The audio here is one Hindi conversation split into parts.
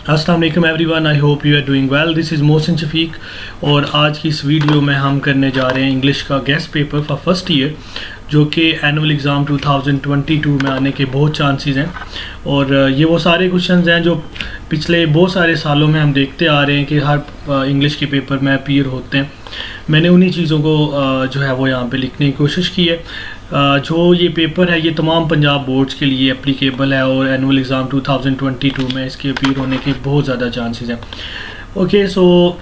अस्सलाम वालेकुम everyone, I hope you are doing well. This is Mohsin Shafiq और आज की इस वीडियो में हम करने जा रहे हैं इंग्लिश का guest paper for first year, जो कि एनुअल एग्ज़ाम 2022 में आने के बहुत चांसेस हैं। और ये वो सारे क्वेश्चंस हैं जो पिछले बहुत सारे सालों में हम देखते आ रहे हैं कि हर इंग्लिश के पेपर में अपीयर होते हैं। मैंने उन्हीं चीज़ों को जो है वो यहाँ पे लिखने की कोशिश की है। जो ये पेपर है ये तमाम पंजाब बोर्ड्स के लिए एप्लीकेबल है और एनुअल एग्ज़ाम 2022 में इसके अपीयर होने के बहुत ज़्यादा चांसेस हैं। Okay, so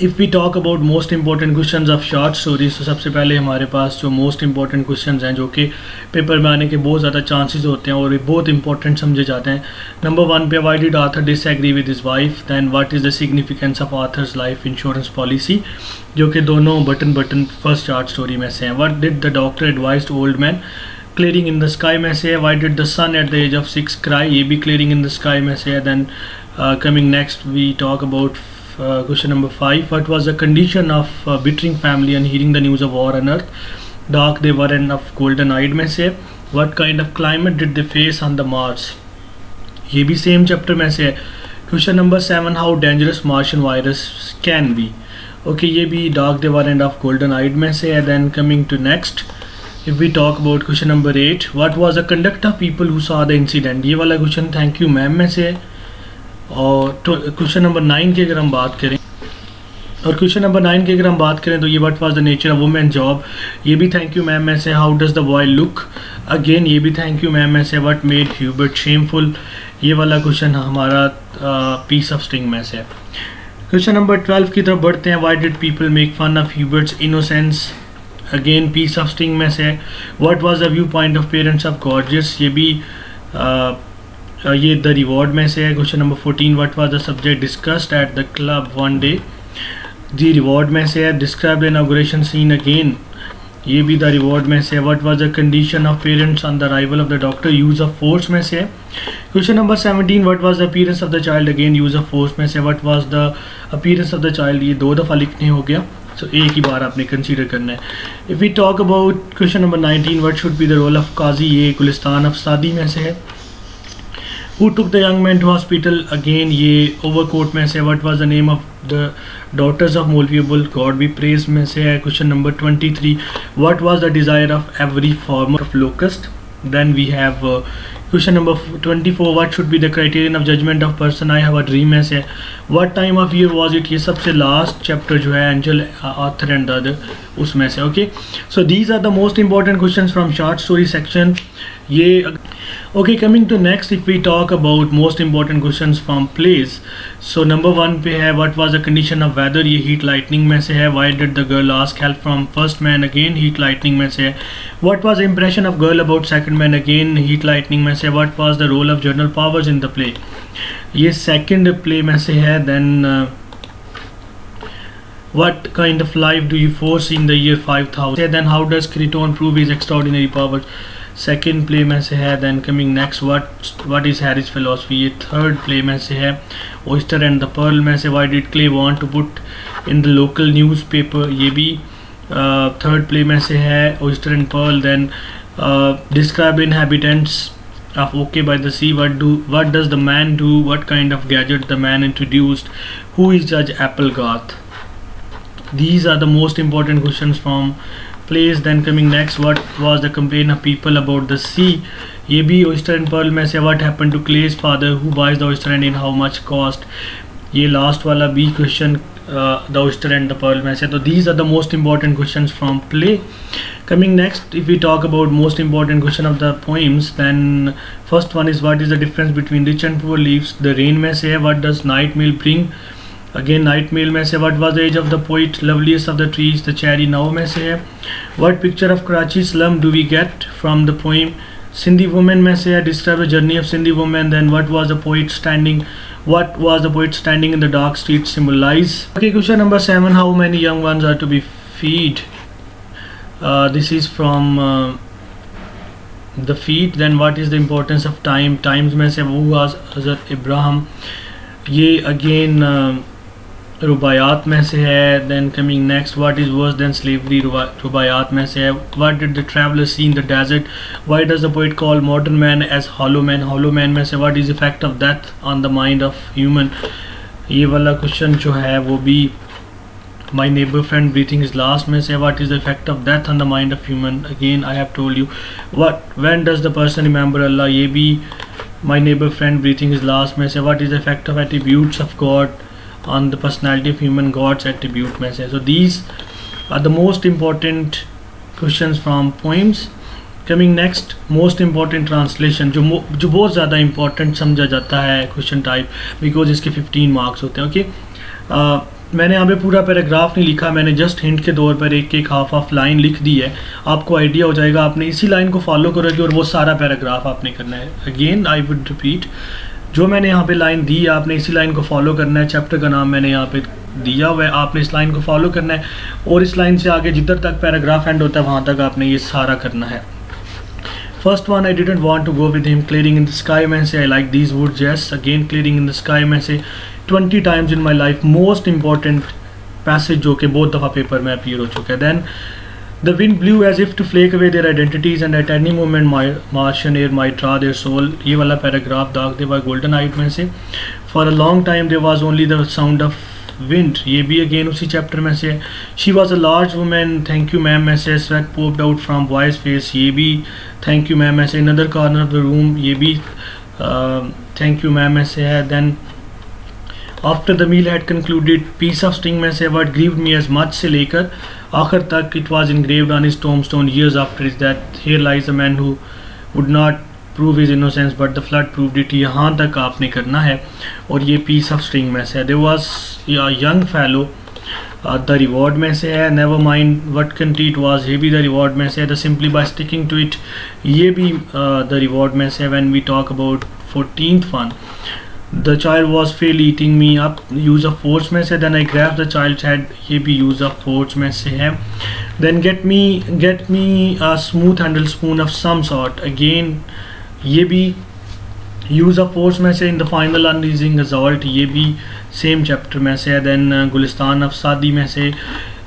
if we talk about most important questions of short stories, तो सबसे पहले हमारे पास जो मोस्ट इंपॉर्टेंट क्वेश्चंस हैं जो कि पेपर में आने के बहुत ज़्यादा चांसेस होते हैं और ये बहुत इंपॉर्टेंट समझे जाते हैं। नंबर 1 पे, why did Arthur disagree with his wife? Then what is the significance of Arthur's life insurance policy, जो कि दोनों बटन फर्स्ट शॉर्ट स्टोरी में से हैं। What did the doctor advise old man? Clearing in the sky में से है। Why did the son at the age of 6 cry? ये भी क्लियरिंग इन द स्काई में से है। Then coming next we talk about question number 5, what was the condition of bittering family on hearing the news of war on earth? Dark they were and of golden eyed में से। what kind of climate did they face on the Mars? ये भी same chapter में से है। question number 7, how dangerous martian virus can be? okay, ये भी dark they were and of golden eyed में से है। then coming to next, if we talk about question number 8, what was the conduct of people who saw the incident? ये वाला question thank you मैम में से है। और क्वेश्चन नंबर 9 की अगर हम बात करें तो ये what was the nature of women job? ये भी थैंक यू मैम में से। How does the boy look? Again ये भी थैंक यू मैम में से। What made Hubert shameful? ये वाला क्वेश्चन हमारा पीस ऑफ स्ट्रिंग में से है। क्वेश्चन नंबर 12 की तरफ बढ़ते हैं। Why did people make fun of Hubert's innocence? Again piece of string में से है। What was the view point of parents of Gorgeous? ये भी ये द रिवॉर्ड में से है। Question number 14, what was the subject discussed at the club one day? The reward में से है। Describe the inauguration scene? Again ये भी द रिवॉर्ड में से है। What was the condition of parents on the arrival of the doctor? Use of force में से है। Question number 17, what was the appearance of the child? Again use of force में से। What was the appearance of the child? ये 2 दफ़ा लिखने हो गया, सो एक ही बार आपने कंसीडर करना है। If we talk about question number 19, what should be the role of Qazi? ये गुलिस्तान ऑफ सादी में से है। Who took the young man to hospital? Again ये overcoat में से। What was the name of the daughters of Molviable? God be praised में से है। Question number 23, what was the desire of every farmer of locust? Then we have question number 24, what should be the criterion of judgment of person? I have a dream में से। What time of year was it? ये सबसे last chapter जो है Angel, Arthur and the other, उसमें से। Okay, so these are the most important questions from short story section। ये okay, coming to next, if we talk about most important questions from plays, so number 1 पे है what was the condition of weather? ये heat lightning में से है। Why did the girl ask help from first man? Again heat lightning में से है। What was the impression of girl about second man? Again heat lightning में से। What was the role of general powers in the play? ये second play में से है। Then what kind of life do you foresee in the year 5000? Then how does Kreton prove his extraordinary powers? Second play में से है। Then coming next, what is Harris philosophy? ये थर्ड प्ले में से है। ओइस्टर एंड द पर्ल में से। Why did Clay want to put in the local newspaper? ये भी थर्ड प्ले में से है। Oyster and pearl. Then describe inhabitants of okay by the sea? what does the man do? What kind of gadget the man introduced? Who is Judge Applegarth? These are the most important questions from plays। then coming next, what was the complaint of people about the sea? ये भी oyster and pearl में से। what happened to Clay's father? who buys the oyster and in how much cost? ये लास्ट वाला भी question the oyster and the pearl में से। तो these are the most important questions from play। coming next, if we talk about most important question of the poems, then first one is what is the difference between rich and poor leaves? the rain में से है। what does night mail bring? Again night mail में से। What was the age of the poet? Loveliest of the trees, the cherry now में से है। What picture of Karachi slum do we get from the poem Sindhi women में से है। Describe the journey of Sindhi women. Then what was the poet standing in the dark street symbolise? Okay, question number 7, how many young ones are to B feed? This is from the feed. Then what is the importance of time? Times में से वो वाज हज़रत इब्राहिम। ये अगेन रुबायात में से है। Then coming next, what is worse than slavery, Rubaiyat में से है। What did the traveller see in the desert, why does the poet call modern man as hollow man, hollow man में से what is effect of death on the mind of human. ये वाला क्वेश्चन जो है वो भी my neighbour friend breathing is last में से what is the effect of death on the mind of human, again I have told you. What when does the person remember Allah, ये भी my neighbour friend breathing is last में से। What is the effect of attributes of God on the personality of human, God's attribute में से। So these are the most important questions from poems. Coming next, most important translation, जो बहुत ज़्यादा important समझा जाता है question type, because इसके 15 marks होते हैं। ओके मैंने यहाँ पे पूरा पैराग्राफ नहीं लिखा, मैंने जस्ट हिंट के तौर पर एक हाफ लाइन लिख दी है, आपको आइडिया हो जाएगा। आपने इसी लाइन को फॉलो करोगे और वो सारा पैराग्राफ आपने करना है। अगेन आई वुड रिपीट, जो मैंने यहाँ पे लाइन दी आपने इसी लाइन को फॉलो करना है। चैप्टर का नाम मैंने यहाँ पे दिया हुआ है, आपने इस लाइन को फॉलो करना है और इस लाइन से आगे जिधर तक पैराग्राफ एंड होता है वहाँ तक आपने ये सारा करना है। First one, I didn't want to go with him, clearing in the sky में से I like these woods, yes again clearing in the sky में से 20 times in my life, most important passage जो कि बहुत दफ़ा पेपर में अपीयर हो चुका है। Then The wind blew as if to flake away their identities and at any moment martian air might draw their soul, ये वाला पैराग्राफ दाग दे by golden eyed में से। For a long time there was only the sound of wind, ये भी अगेन उसी चैप्टर में से। She was a large woman, thank you ma'am में से। Sweat popped out from boy's face, ये भी thank you मैम में से। Another corner of the room, ये भी thank you मैम में से है। Then after the meal had concluded, piece of string में से। What grieved me as much से लेकर आखिर तक, it was engraved on his tombstone years after his death, here lies a man who would not prove his innocence but the flood proved it, यहाँ तक आपने करना है और ये पीस ऑफ स्टिंग में से है। There was a young fellow, the reward में से है। Never mind what country it was, ये भी द रिवॉर्ड में से है। The simply by sticking to it, ये भी द रिवॉर्ड में से है। When we talk about 14th one, The child was fairly eating me up, use of force में से। Then I grabbed the child's head, ये भी use of force में से है। Then get me a smooth handled spoon of some sort, again ये भी use of force में से। In the final unleashing assault, ये भी same chapter में से है। Then गुलिस्तान of सादी में से।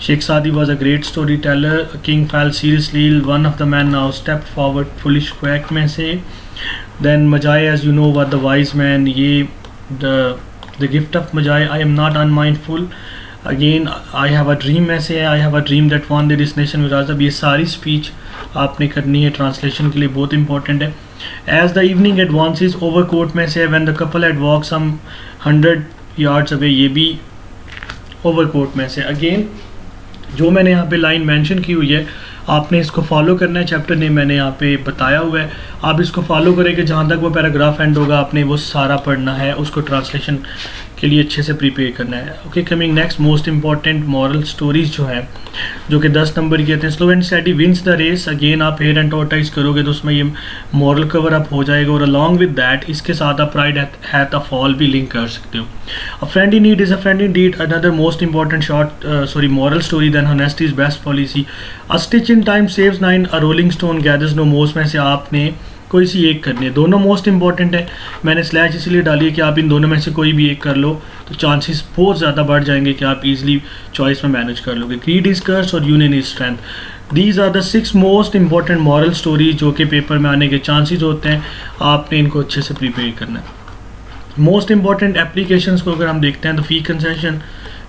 Sheikh Sadi was a great storyteller, a king fell seriously ill, one of the men now stepped forward, foolish quack में से। Then Majai, as you know, what the wise man, ये the gift of Majai, I am not unmindful, again I have a dream में से। I have a dream that one day this nation will rise up, ये सारी स्पीच आपने करनी है, ट्रांसलेशन के लिए बहुत इंपॉर्टेंट है। As the evening advances, overcoat में से। When the couple had walked some 100 yards away, ये भी overcoat में से। अगेन जो मैंने यहाँ पे लाइन मेंशन की हुई है आपने इसको फॉलो करना है, चैप्टर ने मैंने यहाँ पे बताया हुआ है, आप इसको फॉलो करेंगे जहाँ तक वो पैराग्राफ एंड होगा आपने वो सारा पढ़ना है, उसको ट्रांसलेशन के लिए अच्छे से प्रिपेयर करना है। Okay coming next, most important moral stories जो है जो कि 10 नंबर की कहते हैं। Slow and steady wins the race, अगेन आप हेयर एंड टॉर्टाइज करोगे तो उसमें ये मॉरल कवर अप हो जाएगा और अलॉन्ग विद दैट इसके साथ आप प्राइड हैथ अ फॉल भी लिंक कर सकते हो। A friend in need is a friend in deed, another most important moral story then honesty is best policy. A stitch in time saves 9, a rolling stone gathers no moss में से आपने कोई सी एक करनी है, दोनों मोस्ट इंपॉर्टेंट है। मैंने स्लैश इसलिए डाली है कि आप इन दोनों में से कोई भी एक कर लो तो चांसेस बहुत ज़्यादा बढ़ जाएंगे कि आप इजीली चॉइस में मैनेज कर लोगे। ग्रीड इज कर्स और union is strength, these are the 6 most important moral story जो कि पेपर में आने के चांसेस होते हैं, आपने इनको अच्छे से प्रिपेयर करना है। मोस्ट इंपॉर्टेंट एप्लीकेशंस को अगर हम देखते हैं तो फी concession,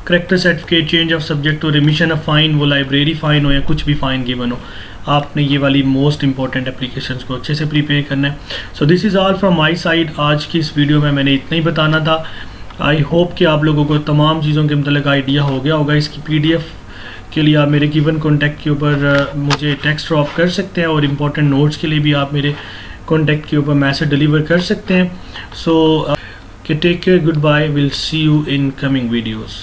character certificate, change of subject और रिमिशन ऑफ फाइन, वो लाइब्रेरी फ़ाइन हो या कुछ भी फ़ाइन गिवन हो, आपने ये वाली मोस्ट इंपॉर्टेंट एप्लीकेशंस को अच्छे से प्रिपेयर करना है। So this is all from my side, आज की इस वीडियो में मैंने इतना ही बताना था। आई होप कि आप लोगों को तमाम चीज़ों के मतलब आइडिया हो गया होगा। इसकी PDF के लिए आप मेरे गिवन कॉन्टैक्ट के ऊपर मुझे टेक्स्ट ड्रॉप कर सकते हैं और इम्पोर्टेंट नोट्स के लिए भी आप मेरे कॉन्टैक्ट के ऊपर मैसेज डिलीवर कर सकते हैं। So take care, good bye, will see you in coming videos.